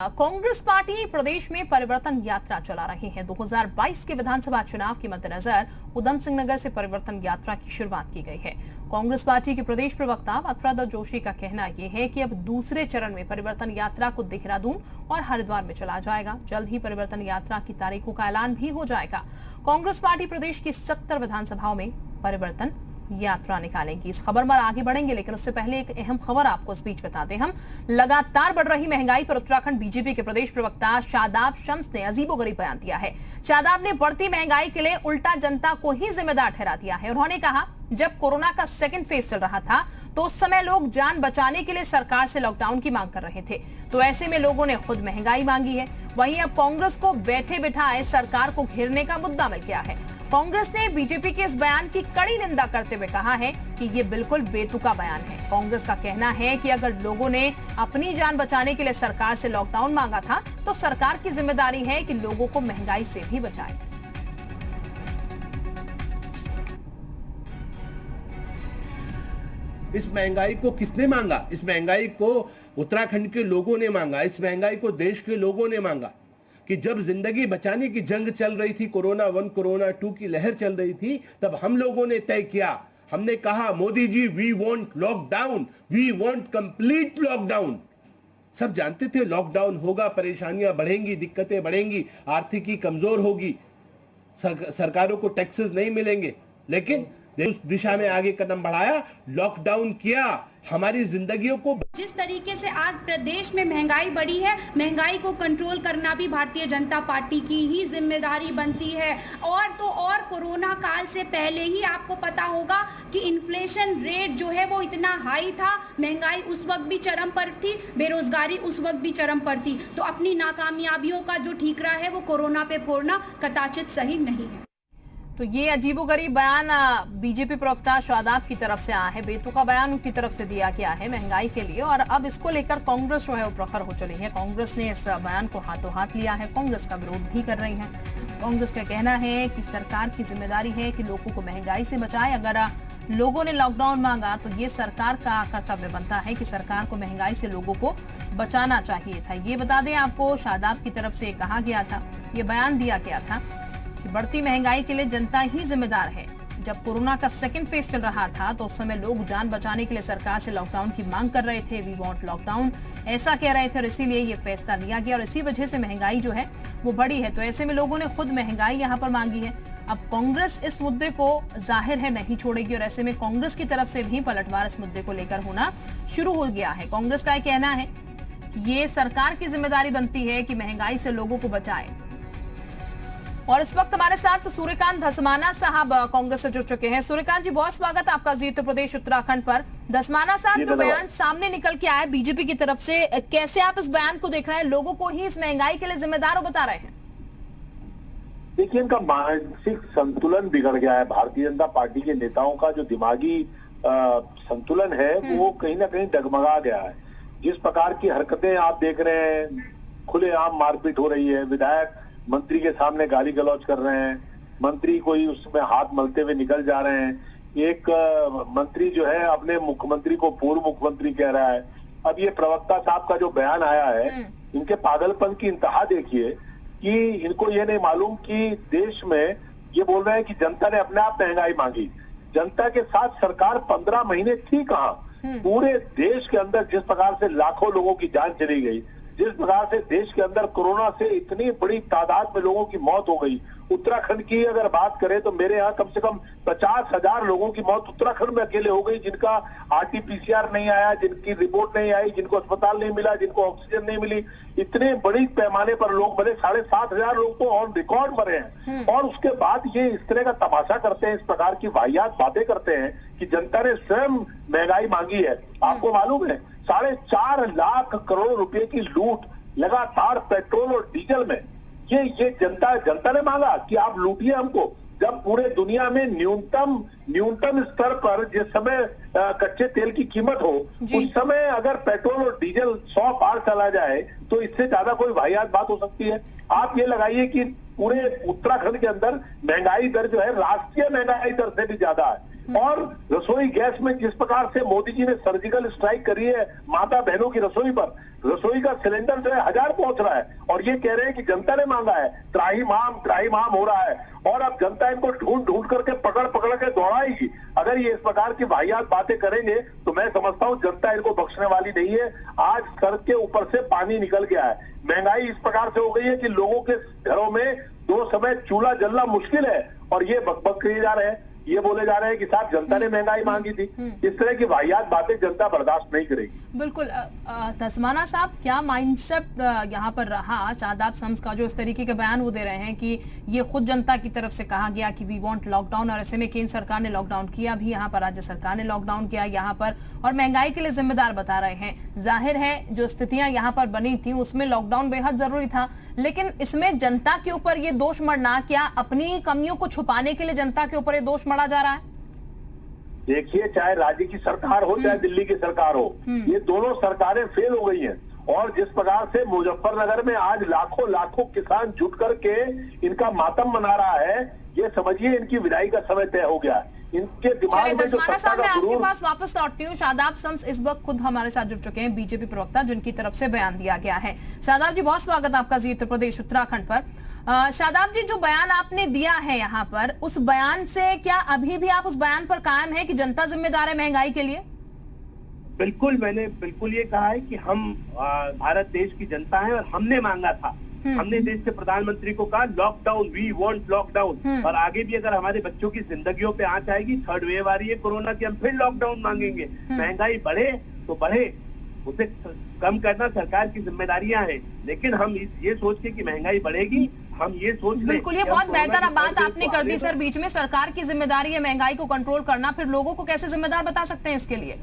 Congress party प्रदेश में परिवर्तन यात्रा चला रही है। 2022 के विधानसभा चुनाव के मद्देनजर उधम सिंह नगर से परिवर्तन यात्रा की शुरुआत की गई है। कांग्रेस पार्टी के प्रदेश प्रवक्ता मथुरा जोशी का कहना यह है कि अब दूसरे चरण में परिवर्तन यात्रा को देहरादून और हरिद्वार में चला जाएगा। जल्द ही परिवर्तन यात्रा की तारीखों का ऐलान भी हो जाएगा। कांग्रेस पार्टी प्रदेश की 70 विधानसभाओं में परिवर्तन यात्रा निकालेंगी। इस खबर पर आगे बढ़ेंगे, लेकिन उससे पहले एक अहम खबर आपको इस बीच बता दें। हम लगातार बढ़ रही महंगाई पर उत्तराखंड बीजेपी के प्रदेश प्रवक्ता शादाब शम्स ने अजीबोगरीब बयान दिया है। शादाब ने बढ़ती महंगाई के लिए उल्टा जनता को ही जिम्मेदार ठहरा दिया है। उन्होंने कहा, जब कोरोना का सेकंड फेज चल रहा था तो उस समय लोग जान बचाने के लिए सरकार से लॉकडाउन की मांग कर रहे थे, तो ऐसे में लोगों ने खुद महंगाई मांगी है। वहीं अब कांग्रेस को बैठे बिठाए सरकार को घेरने का मुद्दा मिल गया है। कांग्रेस ने बीजेपी के इस बयान की कड़ी निंदा करते हुए कहा है कि ये बिल्कुल बेतुका बयान है। कांग्रेस का कहना है कि अगर लोगों ने अपनी जान बचाने के लिए सरकार से लॉकडाउन मांगा था तो सरकार की जिम्मेदारी है कि लोगों को महंगाई से भी बचाए। इस महंगाई को किसने मांगा? इस महंगाई को उत्तराखंड के लोगों ने मांगा। इस महंगाई को देश के लोगों ने मांगा कि जब जिंदगी बचाने की जंग चल रही थी, कोरोना 1 कोरोना 2 की लहर चल रही थी, तब हम लोगों ने तय किया, हमने कहा, Modi ji we want lockdown, we want complete lockdown. सब जानते थे लॉकडाउन होगा, परेशानियां बढ़ेंगी, दिक्कतें बढ़ेंगी, आर्थिकी कमजोर होगी, सरकारों को टैक्सेस नहीं मिलेंगे, लेकिन उस दिशा में आगे कदम बढ़ाया, लॉकडाउन किया, हमारी जिंदगियों को। जिस तरीके से आज प्रदेश में महंगाई बढ़ी है, महंगाई को कंट्रोल करना भी भारतीय जनता पार्टी की ही जिम्मेदारी बनती है। और तो और कोरोना काल से पहले ही आपको पता होगा कि इन्फ्लेशन रेट जो है वो इतना हाई था, महंगाई उस वक्त भी चरम पर थी, बेरोजगारी उस वक्त भी चरम पर थी। तो अपनी नाकामयाबियों का जो ठीकरा है वो कोरोना पे फोड़ना कदाचित सही नहीं है। तो ये अजीबोगरीब बयान बीजेपी प्रवक्ता शादाब की तरफ से आया है, बेतुका बयान उनकी तरफ से दिया गया है महंगाई के लिए, और अब इसको लेकर कांग्रेस जो है वो प्रखर हो चली है। कांग्रेस ने इस बयान को हाथों हाथ लिया है, कांग्रेस का विरोध भी कर रही है। कांग्रेस का कहना है कि सरकार की जिम्मेदारी है कि लोगों को महंगाई से बचाए। अगर लोगों ने लॉकडाउन मांगा तो ये सरकार का कर्तव्य बनता है कि सरकार को महंगाई से लोगों को बचाना चाहिए था। ये बता दें आपको, शादाब की तरफ से कहा गया था, ये बयान दिया गया था कि बढ़ती महंगाई के लिए जनता ही जिम्मेदार है। जब कोरोना का सेकंड फेज चल रहा था तो उस समय लोग जान बचाने के लिए सरकार से लॉकडाउन की मांग कर रहे थे, वी वांट लॉकडाउन ऐसा कह रहे थे, और इसीलिए ये फैसला लिया गया और इसी वजह से महंगाई जो है वो बढ़ी है। तो ऐसे में लोगों ने खुद महंगाई यहाँ पर मांगी है। अब कांग्रेस इस मुद्दे को जाहिर है नहीं छोड़ेगी, और ऐसे में कांग्रेस की तरफ से भी पलटवार इस मुद्दे को लेकर होना शुरू हो गया है। कांग्रेस का कहना है कि ये सरकार की जिम्मेदारी बनती है कि महंगाई से लोगों को बचाए। और इस वक्त हमारे साथ सूर्यकांत धस्माना साहब कांग्रेस से जुड़ चुके हैं। सूर्यकांत जी, बहुत स्वागत आपका जी उत्तर प्रदेश उत्तराखंड पर। धस्माना साहब, जो बयान सामने निकल के आया बीजेपी की तरफ से, कैसे आप इस बयान को देख रहे हैं? लोगों को ही इस महंगाई के लिए जिम्मेदार बता रहे हैं। देखिए, इनका मानसिक संतुलन बिगड़ गया है। भारतीय जनता पार्टी के नेताओं का जो दिमागी संतुलन है वो कहीं ना कहीं डगमगा गया है। जिस प्रकार की हरकतें आप देख रहे हैं, खुलेआम मारपीट हो रही है, विधायक मंत्री के सामने गाली गलौज कर रहे हैं, मंत्री कोई उसमें हाथ मलते हुए निकल जा रहे हैं, एक मंत्री जो है अपने मुख्यमंत्री को पूर्व मुख्यमंत्री कह रहा है। अब ये प्रवक्ता साहब का जो बयान आया है, इनके पागलपन की इंतहा देखिए कि इनको ये नहीं मालूम कि देश में ये बोल रहे हैं कि जनता ने अपने आप महंगाई मांगी। जनता के साथ सरकार 15 महीने थी कहाँ? पूरे देश के अंदर जिस प्रकार से लाखों लोगों की जान चली गई, जिस प्रकार से देश के अंदर कोरोना से इतनी बड़ी तादाद में लोगों की मौत हो गई, उत्तराखंड की अगर बात करें तो मेरे यहाँ कम से कम 50,000 लोगों की मौत उत्तराखंड में अकेले हो गई, जिनका RT-PCR नहीं आया, जिनकी रिपोर्ट नहीं आई, जिनको अस्पताल नहीं मिला, जिनको ऑक्सीजन नहीं मिली। इतने बड़ी पैमाने पर लोग मरे, 7,500 लोग तो ऑन रिकॉर्ड मरे हैं। और उसके बाद ये इस तरह का तमाशा करते हैं, इस प्रकार की वाहियात बातें करते हैं कि जनता ने स्वयं महंगाई मांगी है। आपको मालूम है 4.5 लाख करोड़ रुपए की लूट लगातार पेट्रोल और डीजल में, ये जनता ने मांगा कि आप लूटिए हमको। जब पूरे दुनिया में न्यूनतम स्तर पर जिस समय कच्चे तेल की कीमत हो, उस समय अगर पेट्रोल और डीजल 100 पार चला जाए तो इससे ज्यादा कोई वाहियात बात हो सकती है? आप ये लगाइए कि पूरे उत्तराखंड के अंदर महंगाई दर जो है राष्ट्रीय महंगाई दर से भी ज्यादा है। और रसोई गैस में जिस प्रकार से मोदी जी ने सर्जिकल स्ट्राइक करी है माता बहनों की रसोई पर, रसोई का सिलेंडर जो है 1000 पहुंच रहा है और ये कह रहे हैं कि जनता ने मांगा है, त्राहिमाम हो रहा है और अब जनता इनको ढूंढ करके पकड़ के दौड़ाएगी। अगर ये इस प्रकार की वाहियात बातें करेंगे तो मैं समझता हूं जनता इनको बख्शने वाली नहीं है। आज सर के ऊपर से पानी निकल गया है, महंगाई इस प्रकार से हो गई है कि लोगों के घरों में 2 समय चूल्हा जलना मुश्किल है और ये बकबक किए जा रहे हैं, ये बोले जा रहे हैं कि साहब जनता ने महंगाई मांगी थी। इस तरह की वाहियात बातें जनता बर्दाश्त नहीं करेगी। बिल्कुल। धस्माना साहब, क्या माइंडसेट यहाँ पर रहा शादाब शम्स का, जो इस तरीके के बयान वो दे रहे हैं कि ये खुद जनता की तरफ से कहा गया कि वी वांट लॉकडाउन, और ऐसे में केंद्र सरकार ने लॉकडाउन किया भी, यहाँ पर राज्य सरकार ने लॉकडाउन किया यहाँ पर, और महंगाई के लिए जिम्मेदार बता रहे हैं। जाहिर है जो स्थितियां यहाँ पर बनी थी उसमें लॉकडाउन बेहद जरूरी था, लेकिन इसमें जनता के ऊपर ये दोष मढ़ना, क्या अपनी कमियों को छुपाने के लिए जनता के ऊपर ये दोष मढ़ा जा रहा है? देखिए, चाहे राज्य की सरकार हो चाहे दिल्ली की सरकार हो, ये दोनों सरकारें फेल हो गई हैं। और जिस प्रकार से मुजफ्फरनगर में आज लाखों किसान जुट करके इनका मातम मना रहा है, ये समझिए इनकी विदाई का समय तय हो गया है। इनके दिमाग में जो सत्ता का आपके पास वापस लौटती हूँ। शादाब शम्स इस वक्त खुद हमारे साथ जुड़ चुके हैं, बीजेपी प्रवक्ता, जिनकी तरफ से बयान दिया गया है। शादाब जी, बहुत स्वागत आपका जी उत्तर प्रदेश उत्तराखंड पर। शादाब जी, जो बयान आपने दिया है यहाँ पर, उस बयान से क्या अभी भी आप उस बयान पर कायम है कि जनता जिम्मेदार है महंगाई के लिए? बिल्कुल, मैंने बिल्कुल ये कहा है कि हम भारत देश की जनता है और हमने मांगा था, हमने देश के प्रधानमंत्री को कहा लॉकडाउन, वी वांट लॉकडाउन, और आगे भी अगर हमारे बच्चों की जिंदगियों पे आंच आएगी, 3rd वेव आ रही है कोरोना की, हम फिर लॉकडाउन मांगेंगे। महंगाई बढ़े तो बढ़े, उसे कम करना सरकार की जिम्मेदारियां हैं, लेकिन हम ये सोच के कि महंगाई बढ़ेगी, हम ये सोच बिल्कुल, ये बहुत बेहतर बात आपने कर दी सर बीच में। सरकार की जिम्मेदारी है महंगाई को कंट्रोल करना, फिर लोगों को कैसे जिम्मेदार बता सकते हैं इसके लिए?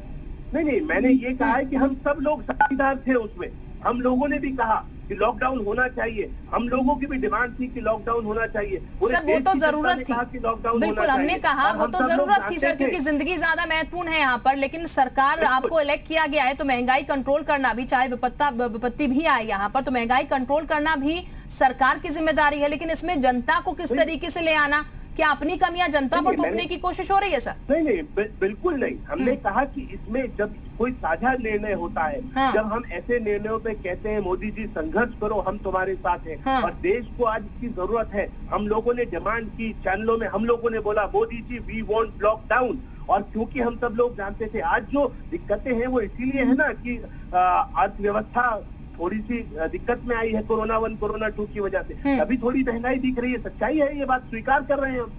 नहीं, मैंने ये कहा है कि हम सब लोग साझेदार थे उसमें। हम लोगों ने भी कहा कि लॉकडाउन होना चाहिए, हम लोगों की भी डिमांड थी कि लॉकडाउन होना चाहिए। सर वो तो जरूरत थी, बिल्कुल हमने कहा वो तो जरूरत थी सर, क्योंकि जिंदगी ज्यादा महत्वपूर्ण है यहाँ पर। लेकिन सरकार, आपको इलेक्ट किया गया है तो महंगाई कंट्रोल करना भी, चाहे विपत्ति भी आए यहाँ पर, तो महंगाई कंट्रोल करना भी सरकार की जिम्मेदारी है। लेकिन इसमें जनता को किस तरीके से ले आना, क्या अपनी कमियां जनता पर थोपने की कोशिश हो रही है सर? नहीं, बिल्कुल नहीं। हमने कहा कि इसमें जब कोई साझा निर्णय होता है, जब हम ऐसे निर्णयों पे कहते हैं मोदी जी संघर्ष करो, हम तुम्हारे साथ हैं, और देश को आज इसकी जरूरत है, हम लोगों ने डिमांड की, चैनलों में हम लोगों ने बोला Modi ji we want lockdown, और क्योंकि हम सब लोग जानते थे आज जो दिक्कतें हैं वो इसीलिए है ना कि अर्थव्यवस्था थोड़ी सी दिक्कत में आई है कोरोना 1 कोरोना 2 की वजह से, अभी थोड़ी महंगाई दिख रही है, सच्चाई है, ये बात स्वीकार कर रहे हैं हम,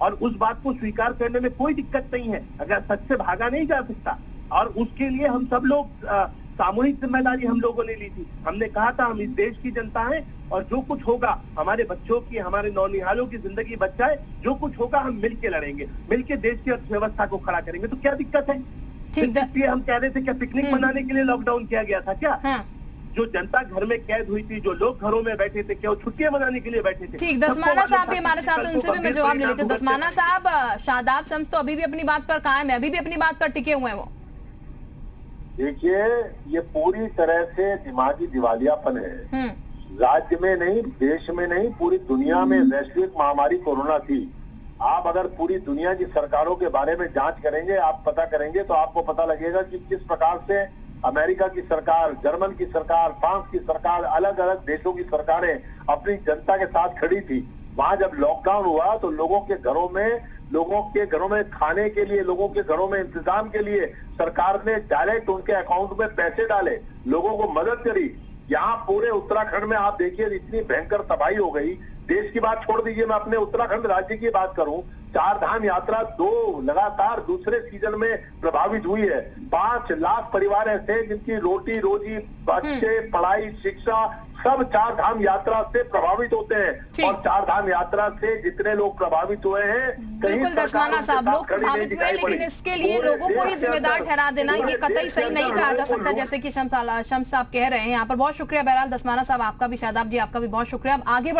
और उस बात को स्वीकार करने में कोई दिक्कत नहीं है, अगर सच से भागा नहीं जा सकता। और उसके लिए हम सब लोग सामूहिक जिम्मेदारी हम लोगों ने ली थी। हमने कहा था हम इस देश की जनता है और जो कुछ होगा हमारे बच्चों की, हमारे नौनिहालों की जिंदगी बचाए, जो कुछ होगा हम मिलके लड़ेंगे, मिलके देश की अर्थव्यवस्था को खड़ा करेंगे। तो क्या दिक्कत है? इसलिए हम कह रहे थे क्या पिकनिक मनाने के लिए लॉकडाउन किया गया था क्या? जो जनता घर में कैद हुई थी, जो लोग घरों में बैठे थे, क्या वो छुट्टियां मनाने के लिए बैठे थे? ठीक, दस्माना साहब भी हमारे साथ, उनसे भी मैं जवाब ले लेती हूँ। दस्माना साहब, शादाब शम्स तो अभी भी अपनी बात पर कायम है, अभी भी अपनी बात पर टिके हुए हैं वो। देखिए, ये पूरी तरह से दिमागी दिवालियापन है। राज्य में नहीं, देश में नहीं, पूरी दुनिया में वैश्विक महामारी कोरोना थी। आप अगर पूरी दुनिया की सरकारों के बारे में जांच करेंगे, आप पता करेंगे, तो आपको पता लगेगा कि किस प्रकार से अमेरिका की सरकार, जर्मन की सरकार, फ्रांस की सरकार, अलग अलग देशों की सरकारें अपनी जनता के साथ खड़ी थी। वहां जब लॉकडाउन हुआ तो लोगों के घरों में खाने के लिए, लोगों के घरों में इंतजाम के लिए सरकार ने डायरेक्ट उनके अकाउंट में पैसे डाले, लोगों को मदद करी। यहाँ पूरे उत्तराखंड में आप देखिए इतनी भयंकर तबाही हो गई। देश की बात छोड़ दीजिए, मैं अपने उत्तराखंड राज्य की बात करूं, 4 धाम यात्रा 2 लगातार दूसरे सीजन में प्रभावित हुई है। 5 लाख परिवार ऐसे जिनकी रोटी रोजी, बच्चे, पढ़ाई, शिक्षा सब 4 धाम यात्रा से प्रभावित होते हैं। और 4 धाम यात्रा से जितने लोग प्रभावित हुए हैं, बिल्कुल दस्माना साहब, लोग प्रभावित हुए, लेकिन इसके लिए लोगों को ही जिम्मेदार ठहरा देना ये कतई सही नहीं कहा जा सकता, जैसे कि शम्स साहब कह रहे हैं यहाँ पर। बहुत शुक्रिया बहरहाल दस्माना साहब आपका भी, शादाब जी आपका भी बहुत शुक्रिया। अब आगे